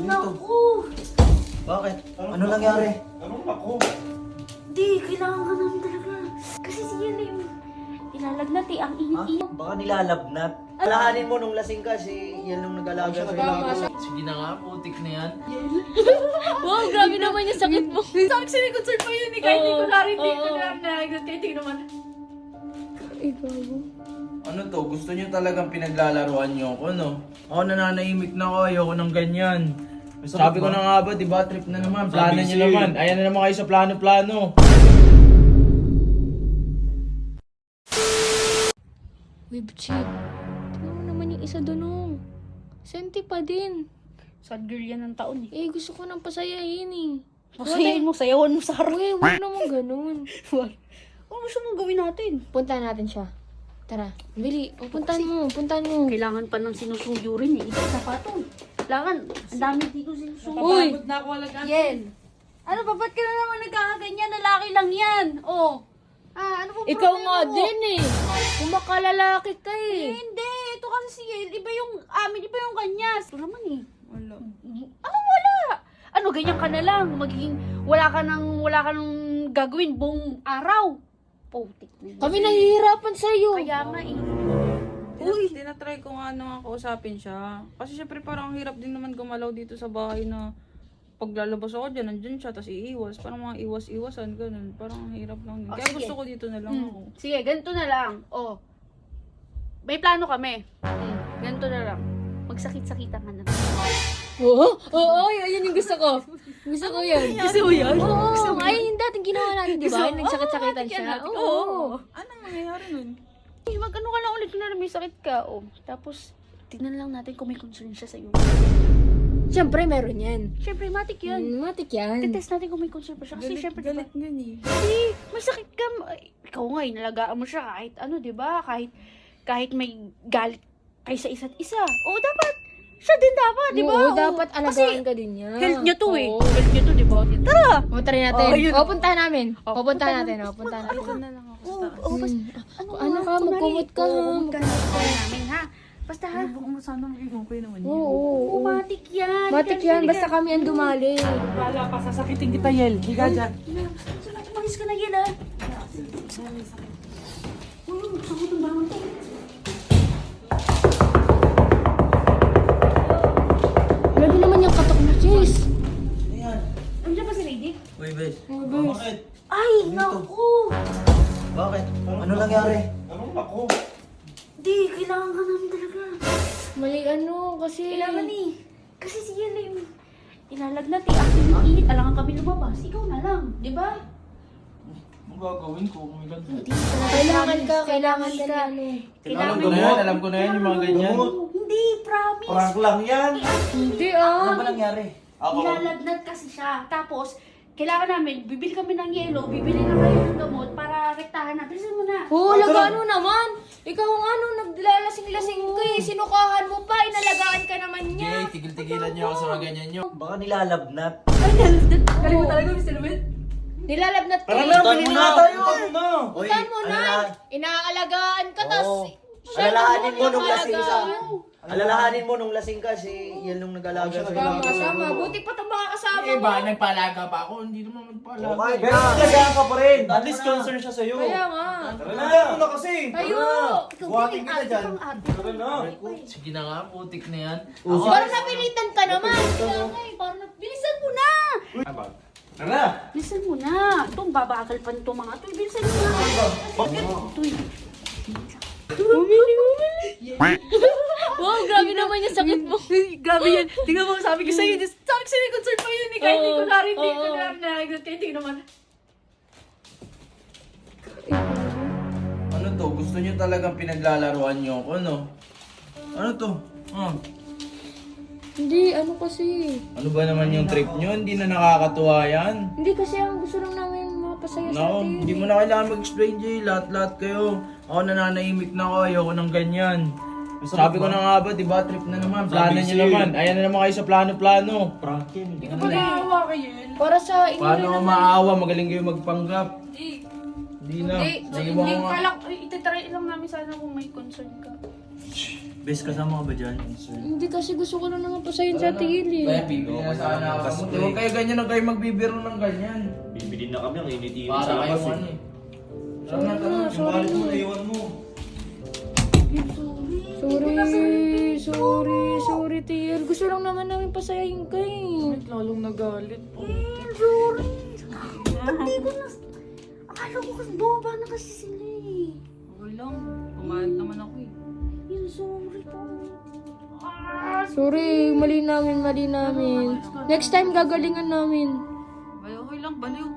Naku! Bakit? Ano nangyari? Anong naku? Di, kailangan ka namin talaga. Kasi si Yan yung ilalagnat eh, ang Ha? init-init. Baka nilalagnat. Alahanin mo nung lasing ka, si yan nung nag-alaga sa'yo. Sige na nga, putik na yan. Wow, grabe naman yung sakit mo. Sa akin sinikonsert pa yun eh, kahit di ko narinig ko na narinig. Kahit di naman. Ano to? Gusto nyo talagang pinaglalaruan nyo ako, no? Ako nananahimik na ako, ayoko ng ganyan. Sabi ko na nga ba, di ba? Trip na naman, plano nyo naman. Ayan na naman kayo sa plano-plano. Uy, Butchik. Tingnan mo naman yung isa doon, oh. Senti pa din. Sad girl yan ng taon eh. Eh, gusto ko nang pasayahin, eh. Pasayahin mo, sayawan mo sa harap. Uy, huwag naman ganun. Ano gusto mong gawin natin? Puntahan natin siya. Tara, Bili, puntahan mo. Kailangan pa ng sinusuyo rin eh. Ibang sapato. Kailangan, ang dami dito sinusuyo. Uy! Yen! Ano ba? Ba't ka na naman nagkakaganyan? Lalaki lang yan. Oh. Ano po Ikaw problema nga mo? din, eh. Kumakalalaki ka, eh. Hindi. Ito kasi si Yen. Iba yung amin. Iba yung kanya. Ito naman eh. Wala. Wala. Ano, ganyan ka na lang. Magiging wala ka nang gagawin buong araw. Putik na yun. Kami nahihirapan sa'yo. Kaya nga eh. Tinatry ko nga nang kausapin siya. Kasi syempre parang ang hirap din naman gumalaw dito sa bahay na paglalabas ako dyan, nandyan siya, tapos iiwas. Parang mga iwas-iwasan, ganun. Parang ang hirap lang din. Oh, Kaya sige. gusto ko dito na lang ako. Sige, ganito na lang. Oh. May plano kami. Ganito na lang. Magsakit-sakitan ka na. Oo, yan yung gusto ko. Gusto ko yan. Gusto mo yan? Oo, ay, yung dating ginawa natin, di ba? Yung nagsakit-sakitan siya. Oo. Anong mangyayari nun? Mag-ano ka lang ulit kung na may sakit ka. Oh. Tapos, tingnan lang natin kung may concern siya sa'yo. Siyempre, meron yan. Siyempre, matik yan. Matik yan. Titest natin kung may concern pa siya. Kasi siyempre, diba? Galit nga eh. Kasi may sakit ka. Ikaw nga, inalagaan mo siya kahit ano, di ba? Kahit may galit kayo sa isa't isa. O, dapat, siya din dapat, di ba? Oo, O, dapat kasi alagaan ka din yan. health niya to eh. Oo. Health niya to, di ba? Tara! O, try natin. Oh, yun. O, puntahan namin. Oh, Pupuntahan natin. O, puntahan natin. Doon na lang ako sa taas. Ano ka, magkumot ka. namin, ha? Basta ha? Baka sana maging okay naman yun. Oo. Matik yan. Matik yan, basta kami ang dumali. Wala pa, sasakitin kita, Yel. Higa dyan. Umalis ka na yan, ha? Saan mo itong bangon to? Grabe naman yung katok mo, sis. Ayan. Andiyan ba si Lady? Uy, Bes. Bakit? Ay, naku! Bakit? Ano nangyari? Anong naku? Di, kailangan ka namin talaga. Mali ano, kasi... Kailangan eh. Kasi si Yan yung ilalagnat eh. Ang init-init. Alangan kami lumabas. Ikaw na lang. Di ba? Anong gagawin ko kung may ganito? Hindi. Kailangan ka ni ano. Alam ko na yan, alam ko na yan, yung mga ganyan. Hindi, promise. Prank lang yan. Hindi Ano ah. ba nangyari? Ilalagnat kasi siya. Tapos, kailangan namin, bibili kami ng yelo, bibili na kayo ng gamot para rektahan na. Bilisan mo na. Oo, ano naman. Ikaw ang ano, naglalasing-lasing ka eh. Sinukahan mo pa, inalagaan ka naman niya. Okay, tigil-tigilan niyo ako sa mga ganyan niyo. Baka nilalagnat. Ay, nalagdat. Galing mo talaga, Mr. Lumit. Nilalabnat ka Tara eh. na, bili na tayo. Uy, Puntahan mo na. alala- Inaalagaan ka, tas... Oo. siya Alalahanin naman mo yung nung lasing ka. alagaan. Alalahanin mo nung lasing ka, si yan nung nag-alaga Tama, sa'yo. tama. Buti pa itong mga kasama Eh mo. ba, nagpalaga pa ako? Hindi naman magpalaga. Okay, Pero talagaan ka pa rin. At least concern siya sa'yo. Kaya nga. Tara na, ayaw mo na kasi. Tayo. Ikaw Buhatin din, kita dyan. ikaw ang ate. Tara na. Sige na nga, putik na yan. Parang napilitan ka naman. Kaya nga eh, parang Bilisan mo na! Tara na. Bilisan mo na. Itong babagal pa nito mga ito. Bilisan mo na. Ito eh. wow, grabe naman yung sakit mo. Grabe yan. Tingnan mo, sabi ko sa'yo, may concern pa yun eh. Kahit hindi ko narinig ko Oo. narinig. Kahit hindi naman. Ano to? Gusto nyo talagang pinaglalaruan nyo ako, no? Ano to? Hindi, ano kasi. Ano ba naman yung trip nyo? Hindi na nakakatuwa yan. Hindi kasi ang gusto lang namin mapasaya sa No, atin. hindi mo na kailangan mag-explain, Jay. Lahat-lahat kayo. Ako nananahimik na ako. Ayoko ng ganyan. Sabi ko na nga ba, di ba? Trip na naman. Plano nyo naman. Ayan na naman kayo sa plano-plano. Prank yan. Hindi ka pa naawa kay Yel. Para sa inyo Paano rin ako naman. maawa? Magaling kayo magpanggap. Hindi na. Hindi, Naiwan ko nga. ititry lang namin sana kung may concern ka. Bes, kasama ka ba dyan? Hindi kasi gusto ko lang naman pasayin sa tigil eh. Kaya bibili na sana ako. Huwag kayo ganyan, huwag kayo magbibiro ng ganyan. Bibili na kami, ang init-init Para sa kayo labas ano eh. eh. Tara na, tara na. Sorry na. Naiwan mo. Sorry, Tiel. Gusto lang naman namin pasayahin ka eh. Lalong nagalit. Sorry. Akala ko kasi boba na kasi sila eh. Okay lang. Pumayag naman ako eh. Yun, sorry po. Sorry, mali namin. Next time gagalingan namin. Okay lang, baliw.